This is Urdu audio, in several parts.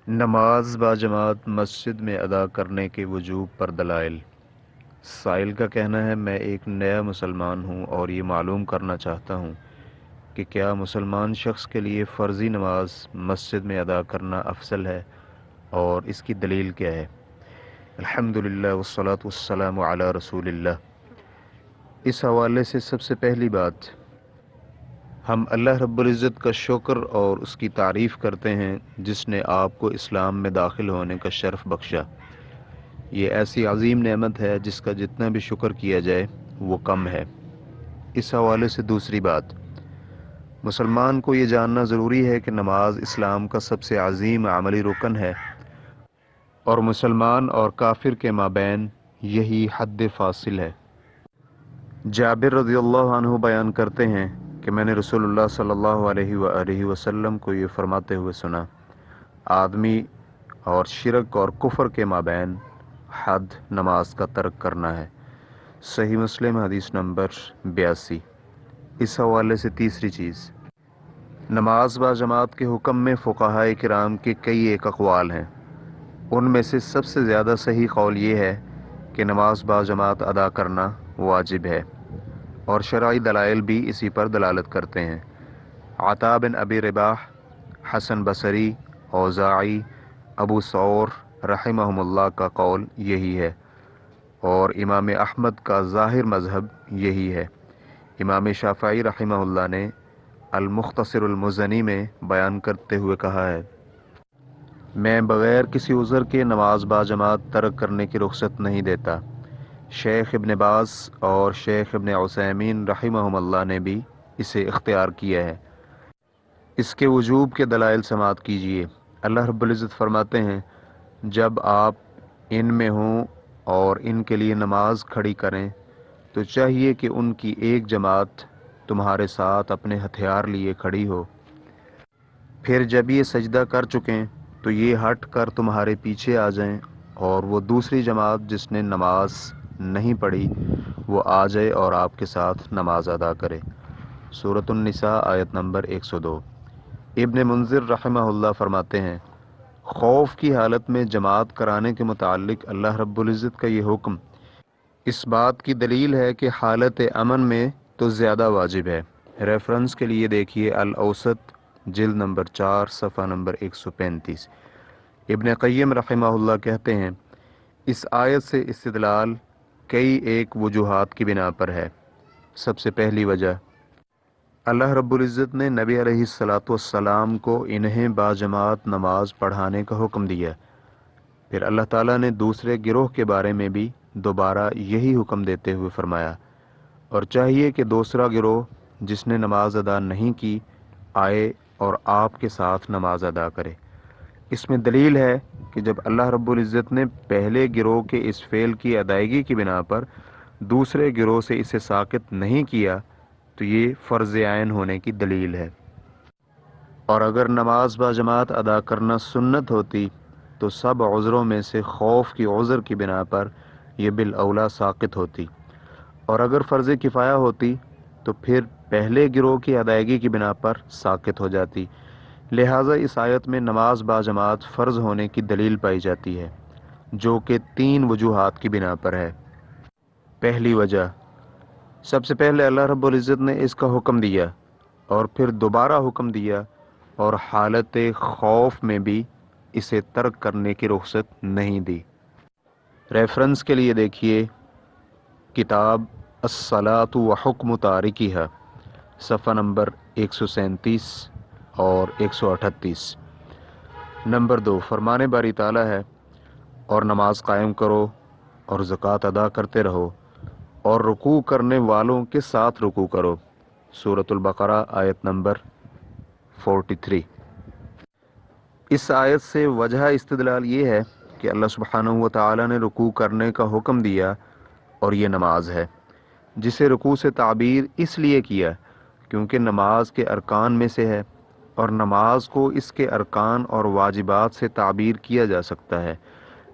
نماز باجماعت مسجد میں ادا کرنے کے وجوب پر دلائل۔ سائل کا کہنا ہے میں ایک نیا مسلمان ہوں اور یہ معلوم کرنا چاہتا ہوں کہ کیا مسلمان شخص کے لیے فرضی نماز مسجد میں ادا کرنا افضل ہے اور اس کی دلیل کیا ہے؟ الحمدللہ والصلاة والسلام علی رسول اللہ۔ اس حوالے سے سب سے پہلی بات، ہم اللہ رب العزت کا شکر اور اس کی تعریف کرتے ہیں جس نے آپ کو اسلام میں داخل ہونے کا شرف بخشا۔ یہ ایسی عظیم نعمت ہے جس کا جتنا بھی شکر کیا جائے وہ کم ہے۔ اس حوالے سے دوسری بات، مسلمان کو یہ جاننا ضروری ہے کہ نماز اسلام کا سب سے عظیم عملی رکن ہے اور مسلمان اور کافر کے مابین یہی حد فاصل ہے۔ جابر رضی اللہ عنہ بیان کرتے ہیں کہ میں نے رسول اللہ صلی اللہ علیہ وآلہ وسلم کو یہ فرماتے ہوئے سنا، آدمی اور شرک اور کفر کے مابین حد نماز کا ترک کرنا ہے۔ صحیح مسلم حدیث نمبر 82۔ اس حوالے سے تیسری چیز، نماز با جماعت کے حکم میں فقہائے کرام کے کئی ایک اقوال ہیں۔ ان میں سے سب سے زیادہ صحیح قول یہ ہے کہ نماز با جماعت ادا کرنا واجب ہے، اور شرعی دلائل بھی اسی پر دلالت کرتے ہیں۔ عطا بن ابی رباح، حسن بصری، اوزاعی، ابو ثور رحمہم اللہ کا قول یہی ہے، اور امام احمد کا ظاہر مذہب یہی ہے۔ امام شافعی رحمہ اللہ نے المختصر المزنی میں بیان کرتے ہوئے کہا ہے، میں بغیر کسی عذر کے نماز با جماعت ترک کرنے کی رخصت نہیں دیتا۔ شیخ ابن باز اور شیخ ابن عثیمین رحمہم اللہ نے بھی اسے اختیار کیا ہے۔ اس کے وجوب کے دلائل سماعت کیجیے۔ اللہ رب العزت فرماتے ہیں، جب آپ ان میں ہوں اور ان کے لیے نماز کھڑی کریں تو چاہیے کہ ان کی ایک جماعت تمہارے ساتھ اپنے ہتھیار لیے کھڑی ہو، پھر جب یہ سجدہ کر چکیں تو یہ ہٹ کر تمہارے پیچھے آ جائیں، اور وہ دوسری جماعت جس نے نماز نہیں پڑھی وہ آ جائے اور آپ کے ساتھ نماز ادا کرے۔ سورۃ النساء آیت نمبر 102۔ ابن منذر رحمہ اللہ فرماتے ہیں، خوف کی حالت میں جماعت کرانے کے متعلق اللہ رب العزت کا یہ حکم اس بات کی دلیل ہے کہ حالت امن میں تو زیادہ واجب ہے۔ ریفرنس کے لیے دیکھیے الاوسط جلد نمبر 4 صفحہ نمبر 135۔ ابن قیم رحمہ اللہ کہتے ہیں، اس آیت سے استدلال کئی ایک وجوہات کی بنا پر ہے۔ سب سے پہلی وجہ، اللہ رب العزت نے نبی علیہ السلام کو انہیں باجماعت نماز پڑھانے کا حکم دیا۔ پھر اللہ تعالیٰ نے دوسرے گروہ کے بارے میں بھی دوبارہ یہی حکم دیتے ہوئے فرمایا، اور چاہیے کہ دوسرا گروہ جس نے نماز ادا نہیں کی آئے اور آپ کے ساتھ نماز ادا کرے۔ اس میں دلیل ہے کہ جب اللہ رب العزت نے پہلے گروہ کے اس فعل کی ادائیگی کی بنا پر دوسرے گروہ سے اسے ساقط نہیں کیا تو یہ فرض عین ہونے کی دلیل ہے، اور اگر نماز با جماعت ادا کرنا سنت ہوتی تو سب عذروں میں سے خوف کی عذر کی بنا پر یہ بالاولیٰ ساقط ہوتی، اور اگر فرض کفایہ ہوتی تو پھر پہلے گروہ کی ادائیگی کی بنا پر ساقط ہو جاتی۔ لہٰذا اس آیت میں نماز با جماعت فرض ہونے کی دلیل پائی جاتی ہے، جو کہ 3 وجوہات کی بنا پر ہے۔ پہلی وجہ، سب سے پہلے اللہ رب العزت نے اس کا حکم دیا اور پھر دوبارہ حکم دیا، اور حالت خوف میں بھی اسے ترک کرنے کی رخصت نہیں دی۔ ریفرنس کے لیے دیکھیے کتاب الصلاۃ و حکم تارکیھا صفحہ نمبر 137 اور 138۔ نمبر 2، فرمان باری تعالیٰ ہے، اور نماز قائم کرو اور زکوٰۃ ادا کرتے رہو اور رکوع کرنے والوں کے ساتھ رکوع کرو۔ سورۃ البقرہ آیت نمبر 43۔ اس آیت سے وجہ استدلال یہ ہے کہ اللہ سبحانہ و تعالیٰ نے رکوع کرنے کا حکم دیا، اور یہ نماز ہے جسے رکوع سے تعبیر اس لیے کیا کیونکہ نماز کے ارکان میں سے ہے، اور نماز کو اس کے ارکان اور واجبات سے تعبیر کیا جا سکتا ہے،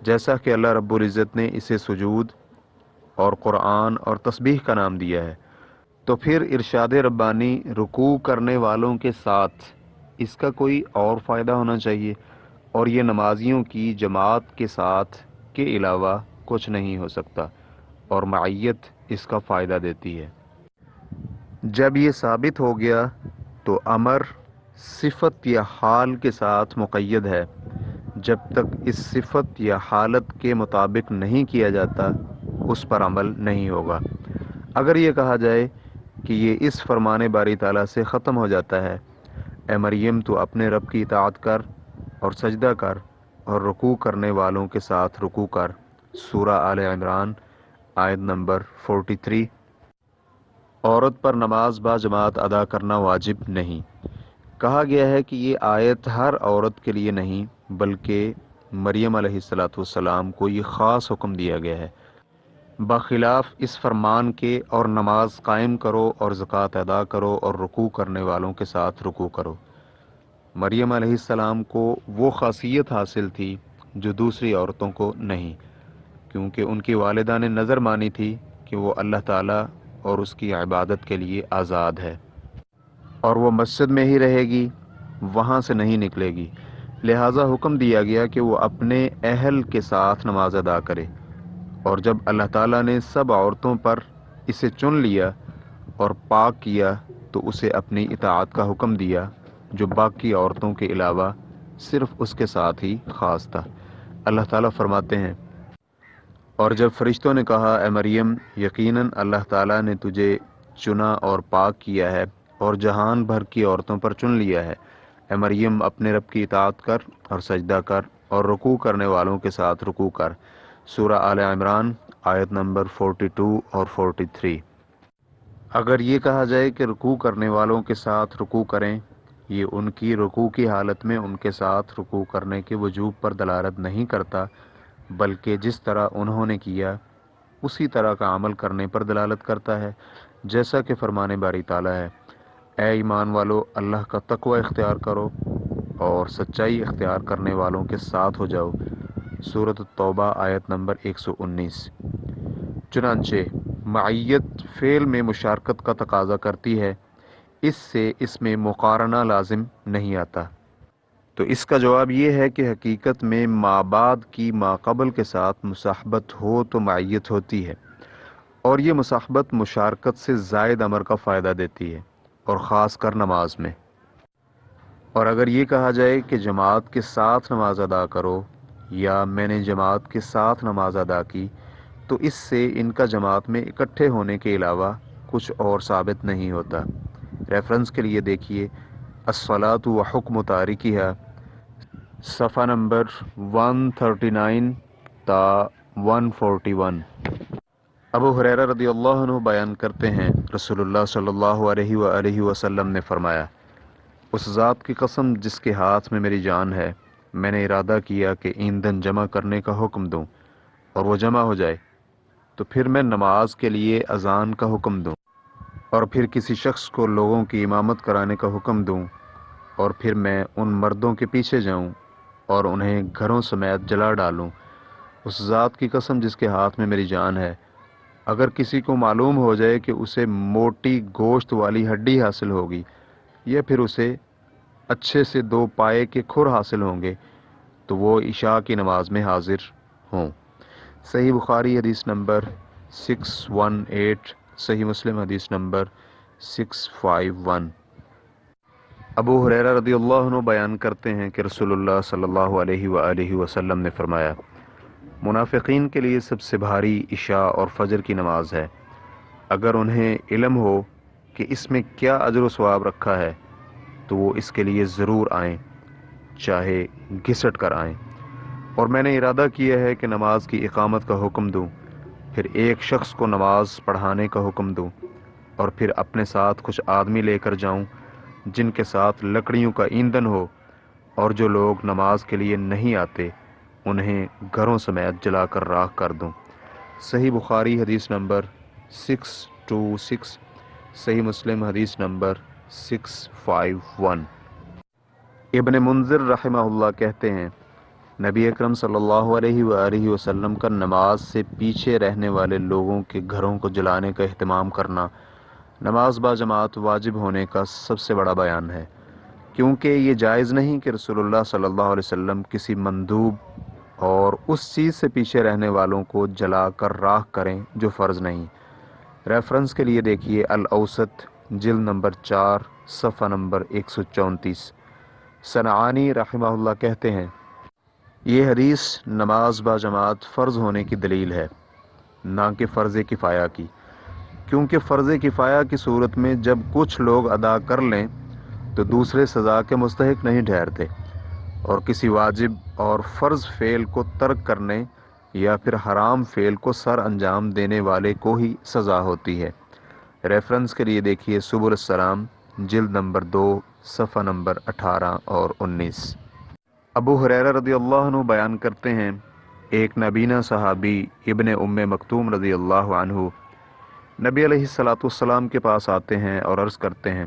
جیسا کہ اللہ رب العزت نے اسے سجود اور قرآن اور تسبیح کا نام دیا ہے۔ تو پھر ارشاد ربانی رکوع کرنے والوں کے ساتھ، اس کا کوئی اور فائدہ ہونا چاہیے، اور یہ نمازیوں کی جماعت کے ساتھ کے علاوہ کچھ نہیں ہو سکتا، اور معیت اس کا فائدہ دیتی ہے۔ جب یہ ثابت ہو گیا تو امر صفت یا حال کے ساتھ مقید ہے، جب تک اس صفت یا حالت کے مطابق نہیں کیا جاتا اس پر عمل نہیں ہوگا۔ اگر یہ کہا جائے کہ یہ اس فرمان باری تعالیٰ سے ختم ہو جاتا ہے، اے مریم تو اپنے رب کی اطاعت کر اور سجدہ کر اور رکوع کرنے والوں کے ساتھ رکوع کر، سورہ آل عمران آیت نمبر 43۔ عورت پر نماز با جماعت ادا کرنا واجب نہیں۔ کہا گیا ہے کہ یہ آیت ہر عورت کے لیے نہیں بلکہ مریم علیہ السلام کو یہ خاص حکم دیا گیا ہے، بخلاف اس فرمان کے اور نماز قائم کرو اور زکوٰۃ ادا کرو اور رکوع کرنے والوں کے ساتھ رکوع کرو۔ مریم علیہ السلام کو وہ خاصیت حاصل تھی جو دوسری عورتوں کو نہیں، کیونکہ ان کی والدہ نے نظر مانی تھی کہ وہ اللہ تعالیٰ اور اس کی عبادت کے لیے آزاد ہے، اور وہ مسجد میں ہی رہے گی، وہاں سے نہیں نکلے گی، لہٰذا حکم دیا گیا کہ وہ اپنے اہل کے ساتھ نماز ادا کرے۔ اور جب اللہ تعالیٰ نے سب عورتوں پر اسے چن لیا اور پاک کیا تو اسے اپنی اطاعت کا حکم دیا، جو باقی عورتوں کے علاوہ صرف اس کے ساتھ ہی خاص تھا۔ اللہ تعالیٰ فرماتے ہیں، اور جب فرشتوں نے کہا اے مریم یقیناً اللہ تعالیٰ نے تجھے چنا اور پاک کیا ہے اور جہان بھر کی عورتوں پر چن لیا ہے، اے مریم اپنے رب کی اطاعت کر اور سجدہ کر اور رکوع کرنے والوں کے ساتھ رکوع کر، سورہ آل عمران آیت نمبر 42 اور 43۔ اگر یہ کہا جائے کہ رکوع کرنے والوں کے ساتھ رکوع کریں، یہ ان کی رکوع کی حالت میں ان کے ساتھ رکوع کرنے کے وجوب پر دلالت نہیں کرتا، بلکہ جس طرح انہوں نے کیا اسی طرح کا عمل کرنے پر دلالت کرتا ہے، جیسا کہ فرمان باری تعالیٰ ہے، اے ایمان والو اللہ کا تقوی اختیار کرو اور سچائی اختیار کرنے والوں کے ساتھ ہو جاؤ، سورۃ التوبہ آیت نمبر 119۔ چنانچہ معیت فعل میں مشارکت کا تقاضا کرتی ہے، اس سے اس میں مقارنہ لازم نہیں آتا۔ تو اس کا جواب یہ ہے کہ حقیقت میں ما بعد کی ما قبل کے ساتھ مصاحبت ہو تو معیت ہوتی ہے، اور یہ مصاحبت مشارکت سے زائد امر کا فائدہ دیتی ہے، اور خاص کر نماز میں۔ اور اگر یہ کہا جائے کہ جماعت کے ساتھ نماز ادا کرو یا میں نے جماعت کے ساتھ نماز ادا کی، تو اس سے ان کا جماعت میں اکٹھے ہونے کے علاوہ کچھ اور ثابت نہیں ہوتا۔ ریفرنس کے لیے دیکھیے الصلاۃ و حکم تارکیہا، صفحہ نمبر 139 تا 141۔ ابو ہریرہ رضی اللہ عنہ بیان کرتے ہیں، رسول اللہ صلی اللہ علیہ وآلہ وسلم نے فرمایا، اس ذات کی قسم جس کے ہاتھ میں میری جان ہے، میں نے ارادہ کیا کہ ایندھن جمع کرنے کا حکم دوں اور وہ جمع ہو جائے، تو پھر میں نماز کے لیے اذان کا حکم دوں، اور پھر کسی شخص کو لوگوں کی امامت کرانے کا حکم دوں، اور پھر میں ان مردوں کے پیچھے جاؤں اور انہیں گھروں سمیت جلا ڈالوں۔ اس ذات کی قسم جس کے ہاتھ میں میری جان ہے، اگر کسی کو معلوم ہو جائے کہ اسے موٹی گوشت والی ہڈی حاصل ہوگی یا پھر اسے اچھے سے 2 پائے کے کھر حاصل ہوں گے، تو وہ عشاء کی نماز میں حاضر ہوں۔ صحیح بخاری حدیث نمبر 618، صحیح مسلم حدیث نمبر 651۔ ابو ہریرہ رضی اللہ عنہ بیان کرتے ہیں کہ رسول اللہ صلی اللہ علیہ وآلہ وسلم نے فرمایا، منافقین کے لیے سب سے بھاری عشاء اور فجر کی نماز ہے۔ اگر انہیں علم ہو کہ اس میں کیا اجر و ثواب رکھا ہے تو وہ اس کے لیے ضرور آئیں، چاہے گھسٹ کر آئیں۔ اور میں نے ارادہ کیا ہے کہ نماز کی اقامت کا حکم دوں، پھر ایک شخص کو نماز پڑھانے کا حکم دوں، اور پھر اپنے ساتھ کچھ آدمی لے کر جاؤں جن کے ساتھ لکڑیوں کا ایندھن ہو، اور جو لوگ نماز کے لیے نہیں آتے انہیں گھروں سمیت جلا کر راکھ کر دوں۔ صحیح بخاری حدیث نمبر 626، صحیح مسلم حدیث نمبر 651۔ ابن منذر رحمہ اللہ کہتے ہیں، نبی اکرم صلی اللہ علیہ وآلہ وسلم کا نماز سے پیچھے رہنے والے لوگوں کے گھروں کو جلانے کا اہتمام کرنا نماز با جماعت واجب ہونے کا سب سے بڑا بیان ہے۔ کیونکہ یہ جائز نہیں کہ رسول اللہ صلی اللہ علیہ وسلم کسی مندوب اور اس چیز سے پیچھے رہنے والوں کو جلا کر راہ کریں جو فرض نہیں۔ ریفرنس کے لیے دیکھیے الاوسط جلد نمبر 4 صفحہ نمبر 134۔ صنعانی رحمہ اللہ کہتے ہیں یہ حدیث نماز با جماعت فرض ہونے کی دلیل ہے، نہ کہ فرض کفایہ کی، کیونکہ فرض کفایہ کی صورت میں جب کچھ لوگ ادا کر لیں تو دوسرے سزا کے مستحق نہیں ٹھہرتے، اور کسی واجب اور فرض فعل کو ترک کرنے یا پھر حرام فعل کو سر انجام دینے والے کو ہی سزا ہوتی ہے۔ ریفرنس کے لیے دیکھیے سبل السلام جلد نمبر 2 صفحہ نمبر 18 اور 19۔ ابو ہریرہ رضی اللہ عنہ بیان کرتے ہیں ایک نابینا صحابی ابن ام مکتوم رضی اللہ عنہ نبی علیہ الصلاۃ والسلام کے پاس آتے ہیں اور عرض کرتے ہیں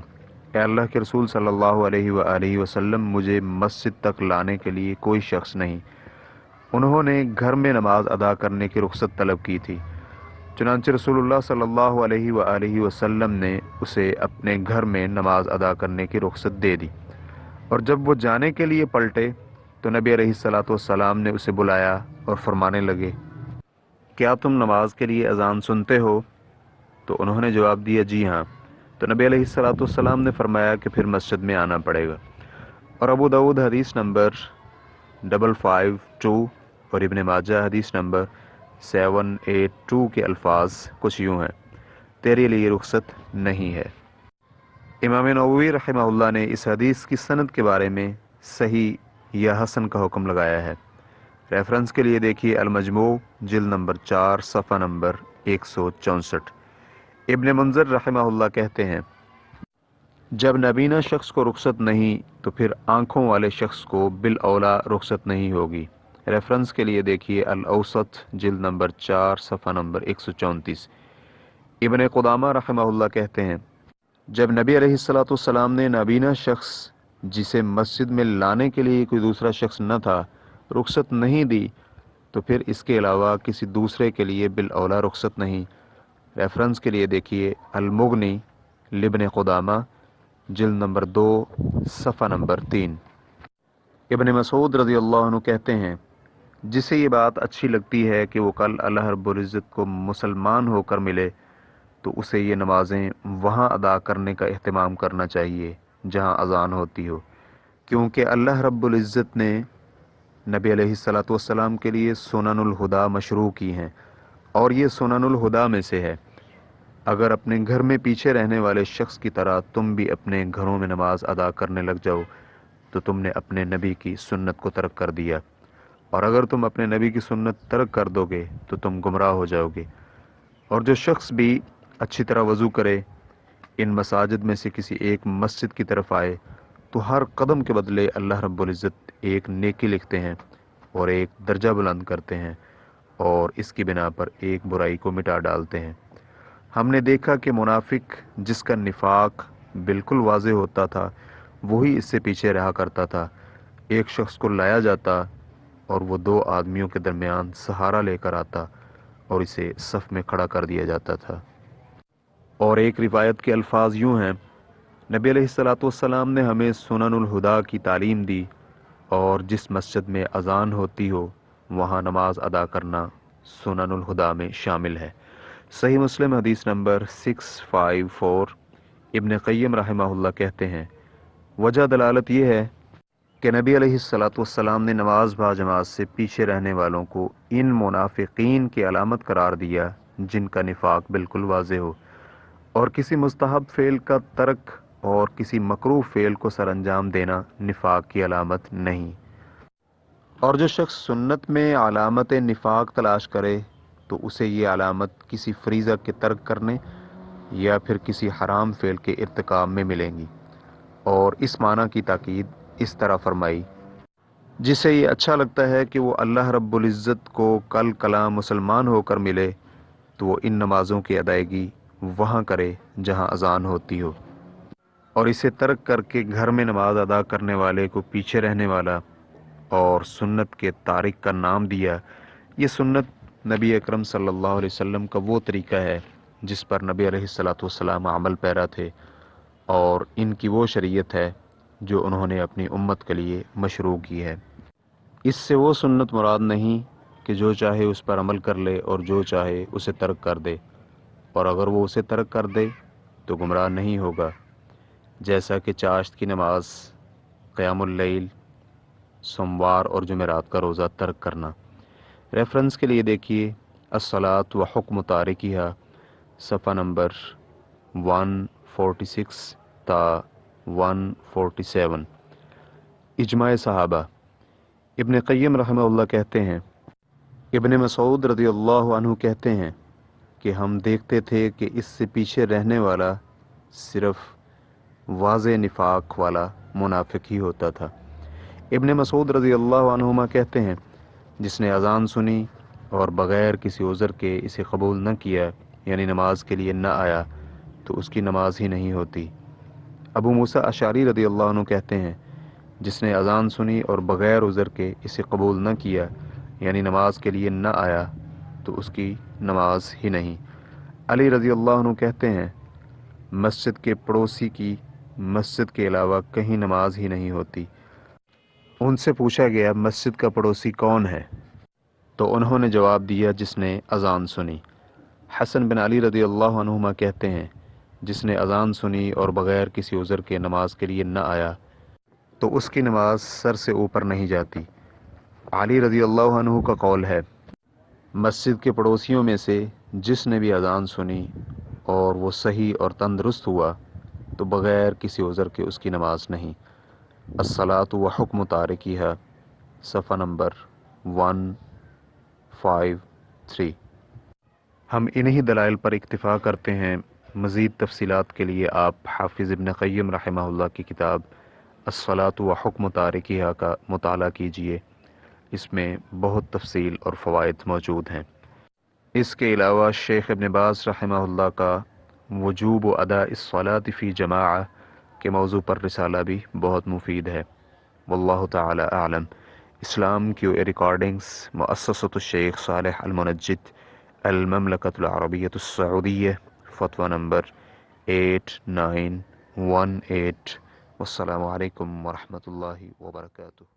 اے اللہ کے رسول صلی اللہ علیہ وآلہ وسلم، مجھے مسجد تک لانے کے لیے کوئی شخص نہیں۔ انہوں نے گھر میں نماز ادا کرنے کی رخصت طلب کی تھی، چنانچہ رسول اللہ صلی اللہ علیہ وآلہ وسلم نے اسے اپنے گھر میں نماز ادا کرنے کی رخصت دے دی، اور جب وہ جانے کے لیے پلٹے تو نبی علیہ الصلاۃ والسلام نے اسے بلایا اور فرمانے لگے کیا تم نماز کے لیے اذان سنتے ہو؟ تو انہوں نے جواب دیا جی ہاں۔ تو نبی علیہ الصلاۃ والسلام نے فرمایا کہ پھر مسجد میں آنا پڑے گا۔ اور ابو داؤد حدیث نمبر 552 اور ابن ماجہ حدیث نمبر 782 کے الفاظ کچھ یوں ہیں، تیرے لیے رخصت نہیں ہے۔ امام نووی رحمہ اللہ نے اس حدیث کی سند کے بارے میں صحیح یا حسن کا حکم لگایا ہے۔ ریفرنس کے لیے دیکھیے المجموع جلد نمبر 4 صفحہ نمبر 164۔ ابن منظر رحمہ اللہ کہتے ہیں جب نابینا شخص کو رخصت نہیں تو پھر آنکھوں والے شخص کو بالاولیٰ رخصت نہیں ہوگی۔ ریفرنس کے لیے دیکھیے الاوسط جلد نمبر 4 صفحہ نمبر 134۔ ابن قدامہ رحمہ اللہ کہتے ہیں جب نبی علیہ الصلاۃ والسلام نے نابینا شخص جسے مسجد میں لانے کے لیے کوئی دوسرا شخص نہ تھا رخصت نہیں دی تو پھر اس کے علاوہ کسی دوسرے کے لیے بالاولیٰ رخصت نہیں۔ ریفرنس کے لیے دیکھیے المغنی لابن قدامہ جلد نمبر 2 صفحہ نمبر 3۔ ابن مسعود رضی اللہ عنہ کہتے ہیں جسے یہ بات اچھی لگتی ہے کہ وہ کل اللہ رب العزت کو مسلمان ہو کر ملے تو اسے یہ نمازیں وہاں ادا کرنے کا اہتمام کرنا چاہیے جہاں اذان ہوتی ہو، کیونکہ اللہ رب العزت نے نبی علیہ الصلاۃ والسلام کے لیے سنن الہدا مشروع کی ہیں، اور یہ سنن الہدا میں سے ہے۔ اگر اپنے گھر میں پیچھے رہنے والے شخص کی طرح تم بھی اپنے گھروں میں نماز ادا کرنے لگ جاؤ تو تم نے اپنے نبی کی سنت کو ترک کر دیا، اور اگر تم اپنے نبی کی سنت ترک کر دو گے تو تم گمراہ ہو جاؤ گے۔ اور جو شخص بھی اچھی طرح وضو کرے، ان مساجد میں سے کسی ایک مسجد کی طرف آئے تو ہر قدم کے بدلے اللہ رب العزت ایک نیکی لکھتے ہیں اور ایک درجہ بلند کرتے ہیں، اور اس کی بنا پر ایک برائی کو مٹا ڈالتے ہیں۔ ہم نے دیکھا کہ منافق جس کا نفاق بالکل واضح ہوتا تھا وہی اس سے پیچھے رہا کرتا تھا۔ ایک شخص کو لایا جاتا اور وہ دو آدمیوں کے درمیان سہارا لے کر آتا اور اسے صف میں کھڑا کر دیا جاتا تھا۔ اور ایک روایت کے الفاظ یوں ہیں، نبی علیہ الصلاۃ والسلام نے ہمیں سنن الہدا کی تعلیم دی، اور جس مسجد میں اذان ہوتی ہو وہاں نماز ادا کرنا سنن الہدا میں شامل ہے۔ صحیح مسلم حدیث نمبر 654۔ ابن قیم رحمہ اللہ کہتے ہیں وجہ دلالت یہ ہے کہ نبی علیہ الصلاۃ والسلام نے نماز با جماعت سے پیچھے رہنے والوں کو ان منافقین کی علامت قرار دیا جن کا نفاق بالکل واضح ہو، اور کسی مستحب فعل کا ترک اور کسی مکروہ فعل کو سر انجام دینا نفاق کی علامت نہیں۔ اور جو شخص سنت میں علامت نفاق تلاش کرے تو اسے یہ علامت کسی فریضہ کے ترک کرنے یا پھر کسی حرام فعل کے ارتکاب میں ملیں گی۔ اور اس معنی کی تاکید اس طرح فرمائی جسے یہ اچھا لگتا ہے کہ وہ اللہ رب العزت کو کل کلام مسلمان ہو کر ملے تو وہ ان نمازوں کی ادائیگی وہاں کرے جہاں اذان ہوتی ہو، اور اسے ترک کر کے گھر میں نماز ادا کرنے والے کو پیچھے رہنے والا اور سنت کے تارک کا نام دیا۔ یہ سنت نبی اکرم صلی اللہ علیہ وسلم کا وہ طریقہ ہے جس پر نبی علیہ الصلاۃ والسلام عمل پیرا تھے، اور ان کی وہ شریعت ہے جو انہوں نے اپنی امت کے لیے مشروع کی ہے۔ اس سے وہ سنت مراد نہیں کہ جو چاہے اس پر عمل کر لے اور جو چاہے اسے ترک کر دے، اور اگر وہ اسے ترک کر دے تو گمراہ نہیں ہوگا، جیسا کہ چاشت کی نماز، قیام اللیل، سوموار اور جمعرات کا روزہ ترک کرنا۔ ریفرنس کے لیے دیکھیے الصلاۃ و حکم تارکیہا، صفحہ نمبر 146 تا 147۔ اجماع صحابہ۔ ابن قیم رحمہ اللہ کہتے ہیں، ابن مسعود رضی اللہ عنہ کہتے ہیں کہ ہم دیکھتے تھے کہ اس سے پیچھے رہنے والا صرف واضح نفاق والا منافق ہی ہوتا تھا۔ ابن مسعود رضی اللہ عنہما کہتے ہیں، جس نے اذان سنی اور بغیر کسی عذر کے اسے قبول نہ کیا، یعنی نماز کے لیے نہ آیا، تو اس کی نماز ہی نہیں ہوتی۔ ابو موسیٰ اشعری رضی اللہ عنہ کہتے ہیں، جس نے اذان سنی اور بغیر عذر کے اسے قبول نہ کیا، یعنی نماز کے لیے نہ آیا، تو اس کی نماز ہی نہیں۔ علی رضی اللہ عنہ کہتے ہیں، مسجد کے پڑوسی کی مسجد کے علاوہ کہیں نماز ہی نہیں ہوتی۔ ان سے پوچھا گیا مسجد کا پڑوسی کون ہے؟ تو انہوں نے جواب دیا جس نے اذان سنی۔ حسن بن علی رضی اللہ عنہما کہتے ہیں، جس نے اذان سنی اور بغیر کسی عذر کے نماز کے لیے نہ آیا تو اس کی نماز سر سے اوپر نہیں جاتی۔ علی رضی اللہ عنہ کا قول ہے، مسجد کے پڑوسیوں میں سے جس نے بھی اذان سنی اور وہ صحیح اور تندرست ہوا تو بغیر کسی عذر کے اس کی نماز نہیں۔ الصلاۃ و حکم تارکیہا، صفحہ نمبر 153۔ ہم انہی دلائل پر اکتفا کرتے ہیں۔ مزید تفصیلات کے لیے آپ حافظ ابن قیم رحمہ اللہ کی کتاب الصلاۃ و حکم تارکیہا کا مطالعہ کیجیے، اس میں بہت تفصیل اور فوائد موجود ہیں۔ اس کے علاوہ شیخ ابن باز رحمہ اللہ کا وجوب اداء الصلاۃ فی جماعہ کے موضوع پر رسالہ بھی بہت مفید ہے۔ واللہ تعالی اعلم۔ اسلام کیو ریکارڈنگز، مؤسسۃ الشیخ صالح المنجد، المملکۃ العربیۃ السعودیہ، فتویٰ نمبر 8918۔ والسلام علیکم ورحمۃ اللہ وبرکاتہ۔